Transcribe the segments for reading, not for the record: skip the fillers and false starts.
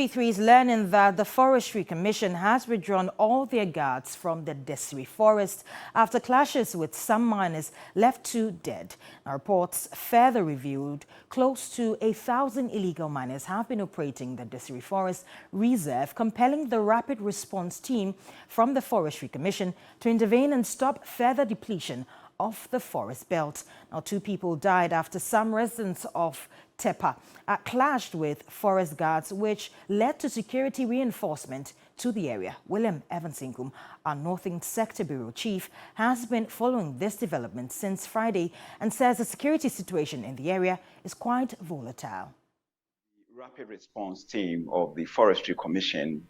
TV3 is learning that the Forestry Commission has withdrawn all their guards from the Desiri forest after clashes with some miners left 2 dead. Now, reports further revealed close to 1,000 illegal miners have been operating the Desiri Forest Reserve, compelling the Rapid Response Team from the Forestry Commission to intervene and stop further depletion of the forest belt. Now, 2 people died after some residents of Tepa clashed with forest guards, which led to security reinforcement to the area. William Evansinkum, our Northern Sector Bureau Chief, has been following this development since Friday and says the security situation in the area is quite volatile. The Rapid Response Team of the Forestry Commission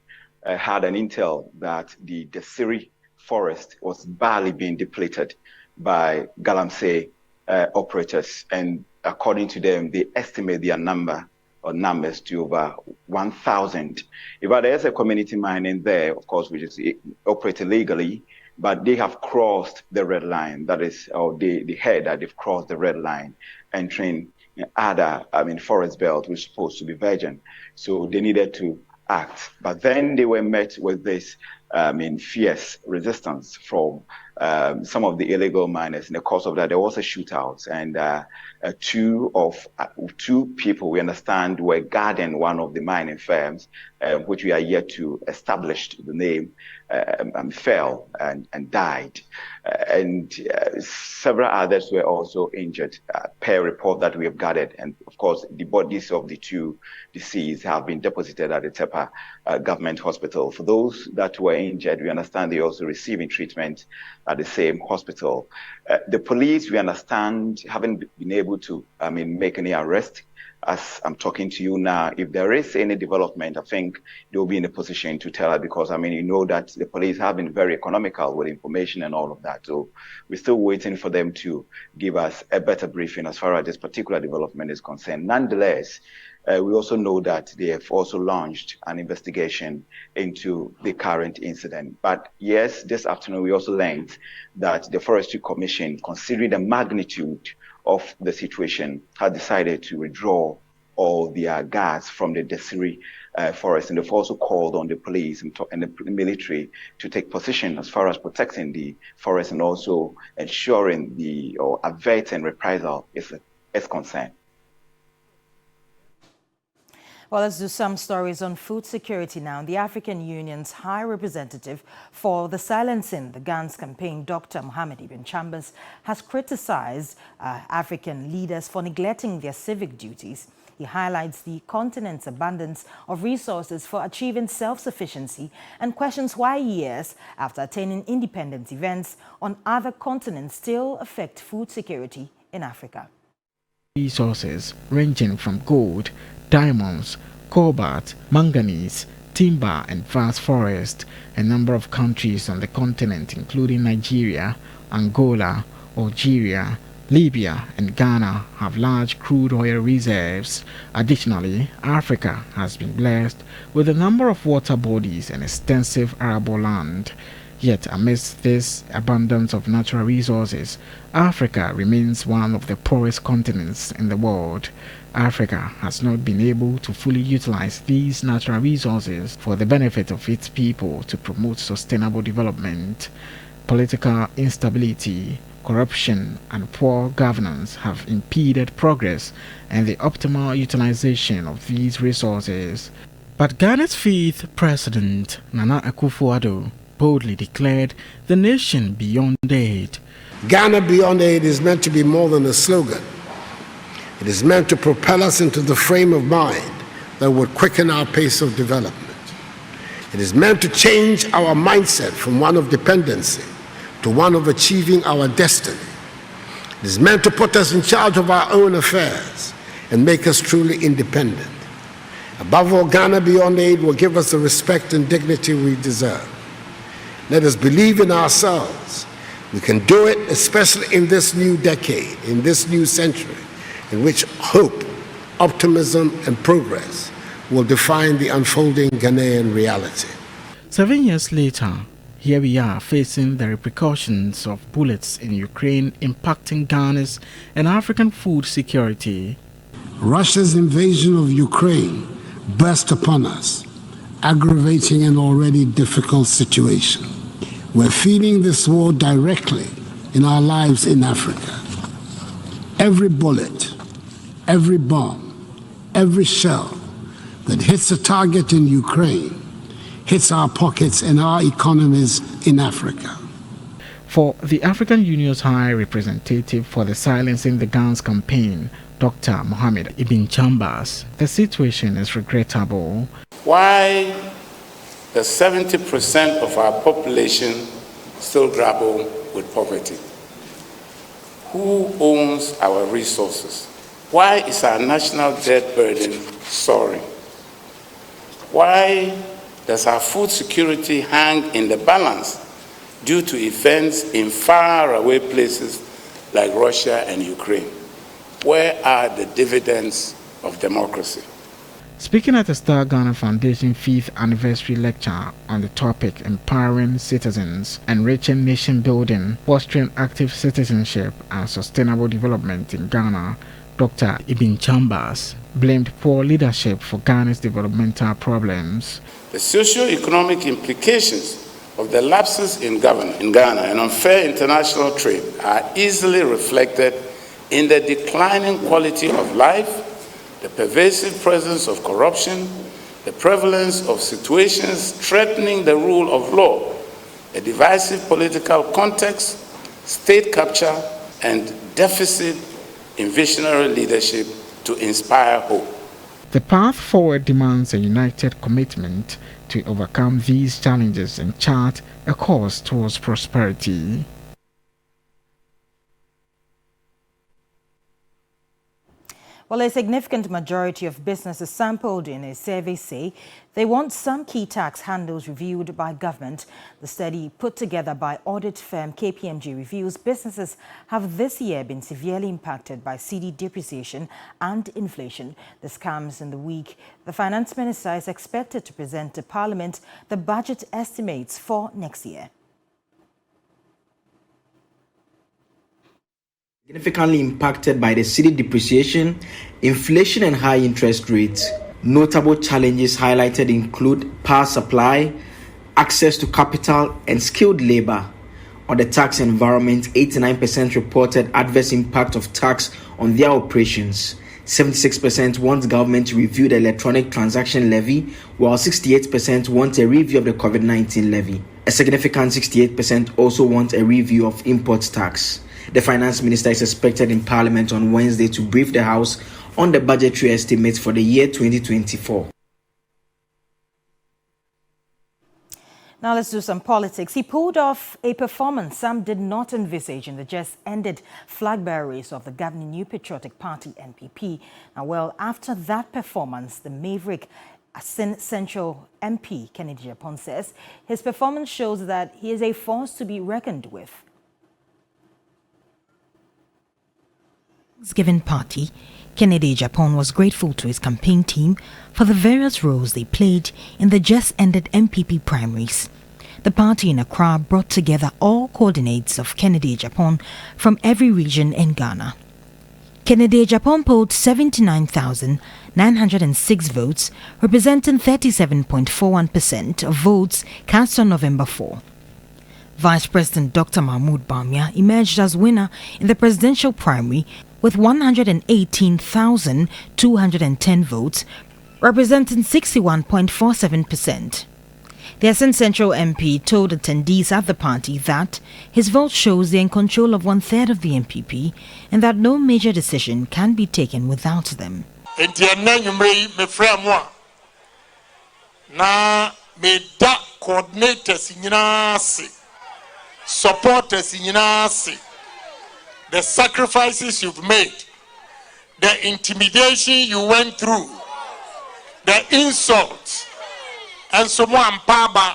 had an intel that the Desiri forest was badly being depleted by Galamsey operators, and according to them, they estimate their numbers to over 1,000. But there's a community mining there, of course, which is operated legally, but they have crossed the red line. That is, they heard that they've crossed the red line, entering other, forest belt, which is supposed to be virgin. So they needed to act. But then they were met with this, fierce resistance from some of the illegal miners. In the course of that, there was a shootout, and two people, we understand, were guarding one of the mining firms, which we are yet to establish the name, fell and died. And several others were also injured, per report that we have gathered. And of course, the bodies of the 2 deceased have been deposited at the Tepa government hospital. For those that were injured, we understand they are also receiving treatment at the same hospital. The police, we understand, haven't been able to, make any arrest. As I'm talking to you now, if there is any development, I think they'll be in a position to tell us, because, you know that the police have been very economical with information and all of that. So we're still waiting for them to give us a better briefing as far as this particular development is concerned. Nonetheless, we also know that they have also launched an investigation into the current incident. But yes, this afternoon we also learned that the Forestry Commission, considering the magnitude of the situation, had decided to withdraw all their guards from the Desiri forest, and they've also called on the police and the military to take position as far as protecting the forest and also ensuring or averting reprisal is concerned. Well, let's do some stories on food security now. The African Union's High Representative for the Silencing the Guns campaign, Dr. Mohamed Ibn Chambers, has criticized African leaders for neglecting their civic duties. He highlights the continent's abundance of resources for achieving self-sufficiency and questions why years after attaining independence, events on other continents still affect food security in Africa. Resources ranging from gold, diamonds, cobalt, manganese, timber and vast forest. A number of countries on the continent, including Nigeria, Angola, Algeria, Libya and Ghana, have large crude oil reserves. Additionally, Africa has been blessed with a number of water bodies and extensive arable land. Yet amidst this abundance of natural resources, Africa remains one of the poorest continents in the world. Africa has not been able to fully utilize these natural resources for the benefit of its people to promote sustainable development. Political instability, corruption and poor governance have impeded progress and the optimal utilization of these resources. But Ghana's 5th President, Nana Akufo-Addo, boldly declared the nation beyond aid. Ghana beyond aid is meant to be more than a slogan. It is meant to propel us into the frame of mind that would quicken our pace of development. It is meant to change our mindset from one of dependency to one of achieving our destiny. It is meant to put us in charge of our own affairs and make us truly independent. Above all, Ghana beyond aid will give us the respect and dignity we deserve. Let us believe in ourselves. We can do it, especially in this new decade, in this new century, in which hope, optimism, and progress will define the unfolding Ghanaian reality. 7 years later, here we are facing the repercussions of bullets in Ukraine impacting Ghana's and African food security. Russia's invasion of Ukraine burst upon us, aggravating an already difficult situation. We're feeling this war directly in our lives in Africa. Every bullet, every bomb, every shell that hits a target in Ukraine hits our pockets and our economies in Africa. For the African Union's High Representative for the Silencing the Guns campaign, Dr. Mohammed Ibn Chambers, the situation is regrettable. Why the 70% of our population still grapple with poverty? Who owns our resources? Why is our national debt burden soaring? Why does our food security hang in the balance due to events in faraway places like Russia and Ukraine? Where are the dividends of democracy? Speaking at the Star Ghana Foundation 5th Anniversary Lecture on the topic Empowering Citizens, Enriching Nation Building, Fostering Active Citizenship and Sustainable Development in Ghana, Dr. Ibn Chambers blamed poor leadership for Ghana's developmental problems. The socio-economic implications of the lapses in Ghana and unfair international trade are easily reflected in the declining quality of life, the pervasive presence of corruption, the prevalence of situations threatening the rule of law, a divisive political context, state capture, and deficit in visionary leadership to inspire hope. The path forward demands a united commitment to overcome these challenges and chart a course towards prosperity. Well, a significant majority of businesses sampled in a survey say they want some key tax handles reviewed by government. The study put together by audit firm KPMG reveals businesses have this year been severely impacted by cedi depreciation and inflation. This comes in the week the finance minister is expected to present to Parliament the budget estimates for next year. Significantly impacted by the cedi depreciation, inflation and high interest rates. Notable challenges highlighted include power supply, access to capital and skilled labor. On the tax environment, 89% reported adverse impact of tax on their operations. 76% want government to review the electronic transaction levy, while 68% want a review of the COVID-19 levy. A significant 68% also want a review of import tax. The finance minister is expected in Parliament on Wednesday to brief the House on the budgetary estimates for the year 2024. Now let's do some politics. He pulled off a performance some did not envisage in the just-ended flag-bearer race of the governing New Patriotic Party, NPP. Now, well, after that performance, the maverick Central MP, Kennedy Agyapong, says his performance shows that he is a force to be reckoned with. Given party, Kennedy Agyapong was grateful to his campaign team for the various roles they played in the just-ended MPP primaries. The party in Accra brought together all coordinates of Kennedy Agyapong from every region in Ghana. Kennedy Agyapong polled 79,906 votes, representing 37.41% of votes cast on November 4. Vice President Dr. Mahmoud Bawumia emerged as winner in the presidential primary with 118,210 votes, representing 61.47%. The Essen Central MP told attendees at the party that his vote shows they're in control of one-third of the MPP and that no major decision can be taken without them. Supporters, the sacrifices you've made, the intimidation you went through, the insults, and someone Paba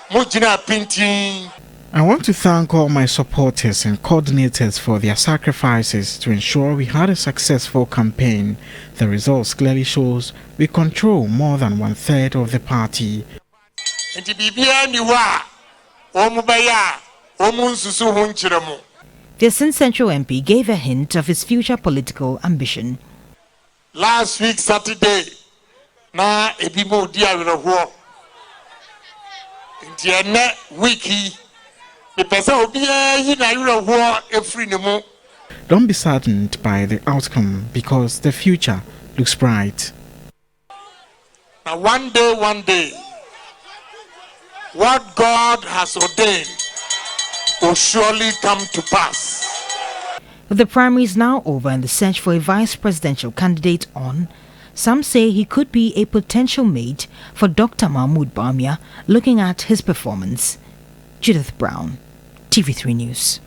Mujina Pinting. I want to thank all my supporters and coordinators for their sacrifices to ensure we had a successful campaign. The results clearly shows we control more than one-third of the party. The Essen Central MP gave a hint of his future political ambition. Last week, Saturday, na ebi mo di awerɛhoɔ nti ɛnɛ wiki me pesa obiara yi na awerɛhoɔ efiri ne mu. Don't be saddened by the outcome because the future looks bright. Now one day, what God has ordained will surely come to pass. With the primaries now over and the search for a vice presidential candidate on, some say he could be a potential mate for Dr. Mahmoud Bawumia, looking at his performance. Judith Brown, TV3 News.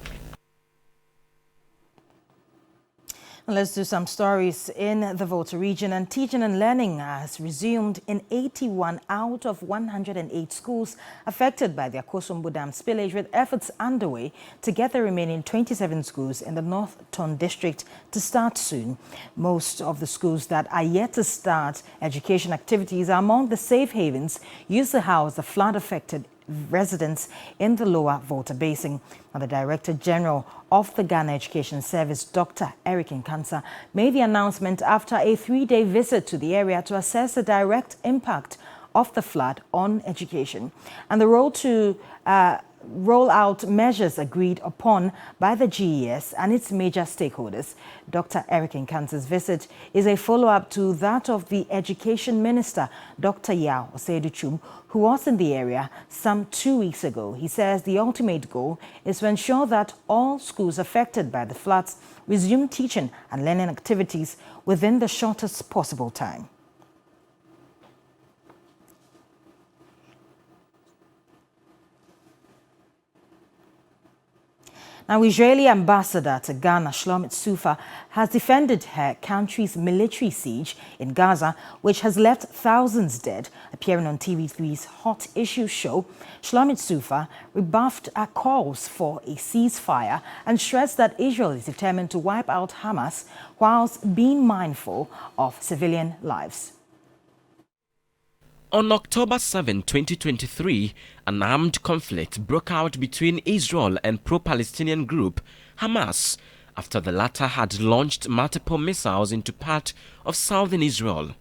Let's do some stories in the Volta region. And teaching and learning has resumed in 81 out of 108 schools affected by the Akosombo Dam spillage, with efforts underway to get the remaining 27 schools in the North Ton district to start soon. Most of the schools that are yet to start education activities are among the safe havens used to house the flood-affected residents in the lower Volta Basin. Now, the Director General of the Ghana Education Service, Dr. Eric Nkansa, made the announcement after a 3-day visit to the area to assess the direct impact of the flood on education and the role to roll out measures agreed upon by the GES and its major stakeholders. Dr. Eric Nkansa's visit is a follow-up to that of the Education Minister, Dr. Yao Osei-Duchum, who was in the area some 2 weeks ago. He says the ultimate goal is to ensure that all schools affected by the floods resume teaching and learning activities within the shortest possible time. Now, Israeli ambassador to Ghana, Shlomit Sufa, has defended her country's military siege in Gaza, which has left thousands dead. Appearing on TV3's Hot Issue show, Shlomit Sufa rebuffed calls for a ceasefire and stressed that Israel is determined to wipe out Hamas whilst being mindful of civilian lives. On October 7, 2023, an armed conflict broke out between Israel and pro-Palestinian group Hamas after the latter had launched multiple missiles into part of southern Israel.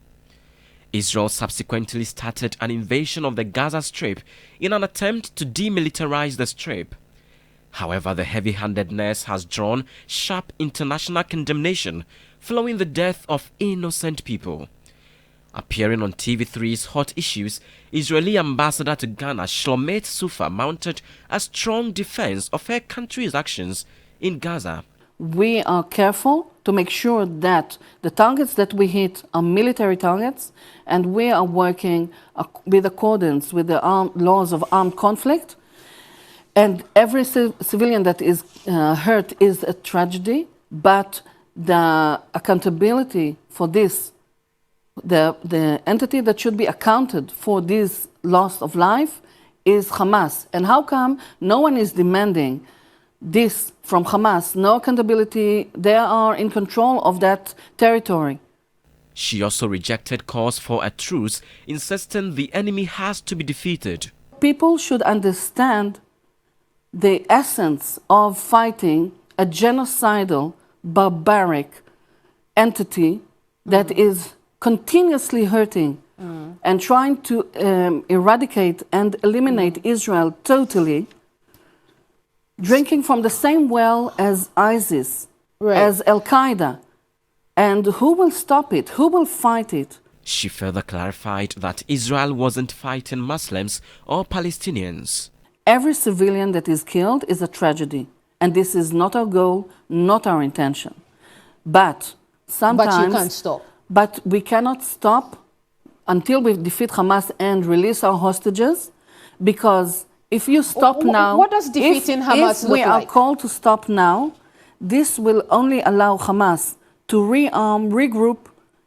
Israel subsequently started an invasion of the Gaza Strip in an attempt to demilitarize the Strip. However, the heavy-handedness has drawn sharp international condemnation following the death of innocent people. Appearing on TV3's Hot Issues, Israeli ambassador to Ghana, Shlomit Sufa, mounted a strong defense of her country's actions in Gaza. We are careful to make sure that the targets that we hit are military targets, and we are working with accordance with the laws of armed conflict. And every civilian that is hurt is a tragedy, but the accountability for this, the entity that should be accounted for this loss of life is Hamas. And how come no one is demanding this from Hamas? No accountability. They are in control of that territory. She also rejected calls for a truce, insisting the enemy has to be defeated. People should understand the essence of fighting a genocidal, barbaric entity that is continuously hurting and trying to eradicate and eliminate Israel totally, drinking from the same well as ISIS, as Al-Qaeda. And who will stop it? Who will fight it? She further clarified that Israel wasn't fighting Muslims or Palestinians. Every civilian that is killed is a tragedy. And this is not our goal, not our intention. But sometimes... But you can't stop. But we cannot stop until we defeat Hamas and release our hostages, because if you stop now... What does defeating Hamas look like? If we are called to stop now, this will only allow Hamas to rearm, regroup,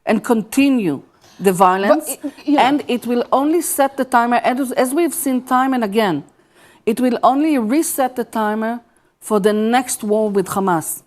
and continue the violence. And it will only set the timer, as we've seen time and again, it will only reset the timer for the next war with Hamas.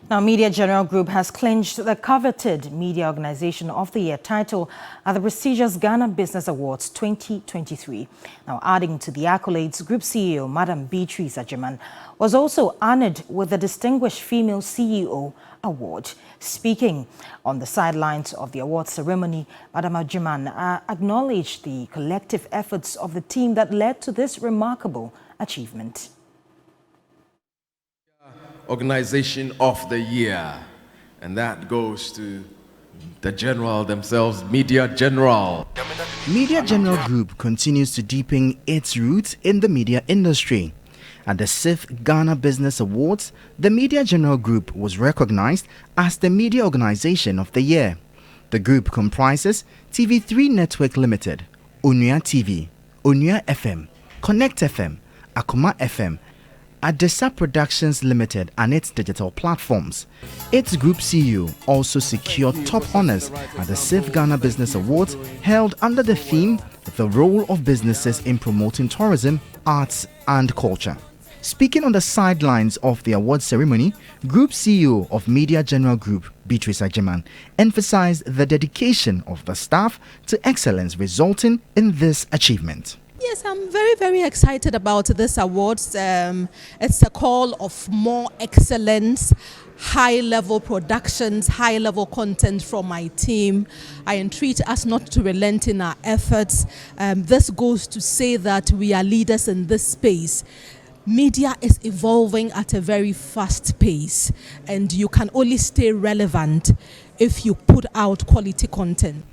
Now, Media General Group has clinched the coveted Media Organization of the Year title at the prestigious Ghana Business Awards 2023. Now, adding to the accolades, Group CEO Madam Beatrice Agyeman was also honored with the Distinguished Female CEO Award. Speaking on the sidelines of the award ceremony, Madam Agyeman acknowledged the collective efforts of the team that led to this remarkable achievement. Organization of the Year, and that goes to the general themselves, Media General. Media General Group continues to deepen its roots in the media industry. At the 6th Ghana Business Awards, the Media General Group was recognized as the Media Organization of the Year. The group comprises TV3 Network Limited, Onua TV, Onua FM, Connect FM, Akoma FM, Adesa Productions Limited and its digital platforms. Its group CEO also secured top honors at the 6th Ghana Business Awards held under the theme The Role of Businesses in Promoting Tourism, Arts and Culture. Speaking on the sidelines of the award ceremony, Group CEO of Media General Group, Beatrice Agyeman, emphasized the dedication of the staff to excellence resulting in this achievement. Yes, I'm very, very excited about this awards. It's a call of more excellence, high-level productions, high-level content from my team. I entreat us not to relent in our efforts. This goes to say that we are leaders in this space. Media is evolving at a very fast pace, and you can only stay relevant if you put out quality content.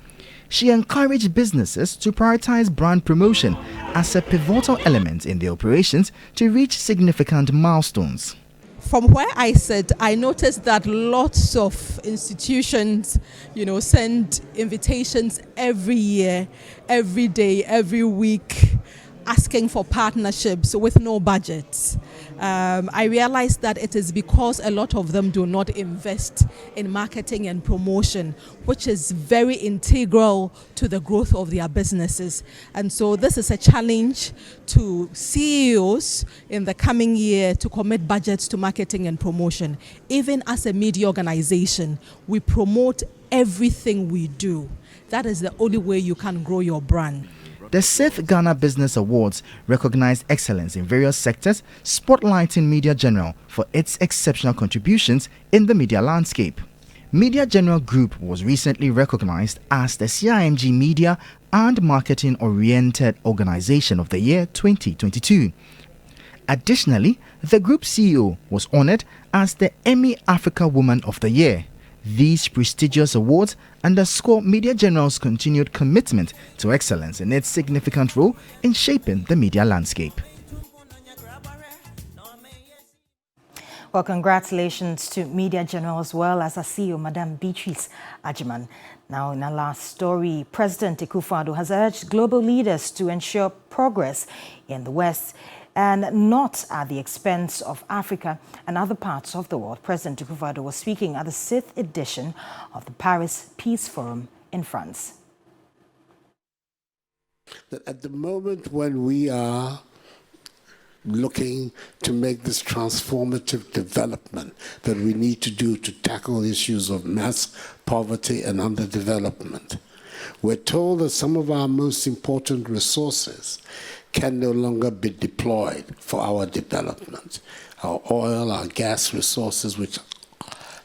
She encouraged businesses to prioritize brand promotion as a pivotal element in their operations to reach significant milestones. From where I sit, I noticed that lots of institutions, send invitations every year, every day, every week, asking for partnerships with no budgets. I realized that it is because a lot of them do not invest in marketing and promotion, which is very integral to the growth of their businesses. And so this is a challenge to CEOs in the coming year to commit budgets to marketing and promotion. Even as a media organization, we promote everything we do. That is the only way you can grow your brand. The 6th Ghana Business Awards recognized excellence in various sectors, spotlighting Media General for its exceptional contributions in the media landscape. Media General Group was recently recognized as the CIMG Media and Marketing Oriented Organization of the Year 2022. Additionally, the group CEO was honored as the Emmy Africa Woman of the Year. These prestigious awards underscore Media General's continued commitment to excellence in its significant role in shaping the media landscape. Well, congratulations to Media General as well as our CEO, Madame Beatrice Agyeman. Now, in our last story, President Akufo-Addo has urged global leaders to ensure progress in the West and not at the expense of Africa and other parts of the world. President Akufo-Addo was speaking at the 6th edition of the Paris Peace Forum in France. That at the moment when we are looking to make this transformative development that we need to do to tackle issues of mass poverty and underdevelopment, we're told that some of our most important resources can no longer be deployed for our development. Our oil, our gas resources, which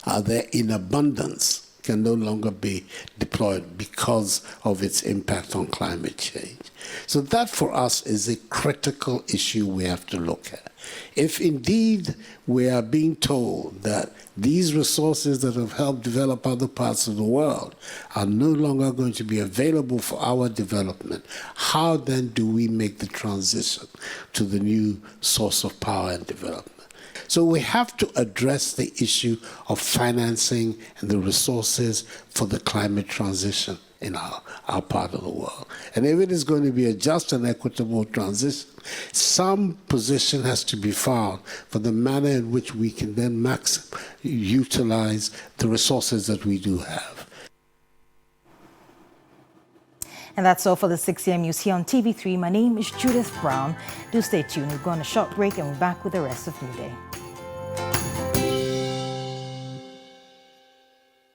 are there in abundance, can no longer be deployed because of its impact on climate change. So that for us is a critical issue we have to look at. If indeed we are being told that these resources that have helped develop other parts of the world are no longer going to be available for our development, how then do we make the transition to the new source of power and development? So we have to address the issue of financing and the resources for the climate transition in our part of the world. And if it is going to be a just and equitable transition, some position has to be found for the manner in which we can then utilize the resources that we do have. And that's all for the 6 a.m. news here on TV3. My name is Judith Brown. Do stay tuned. We've gone a short break and we're back with the rest of New Day.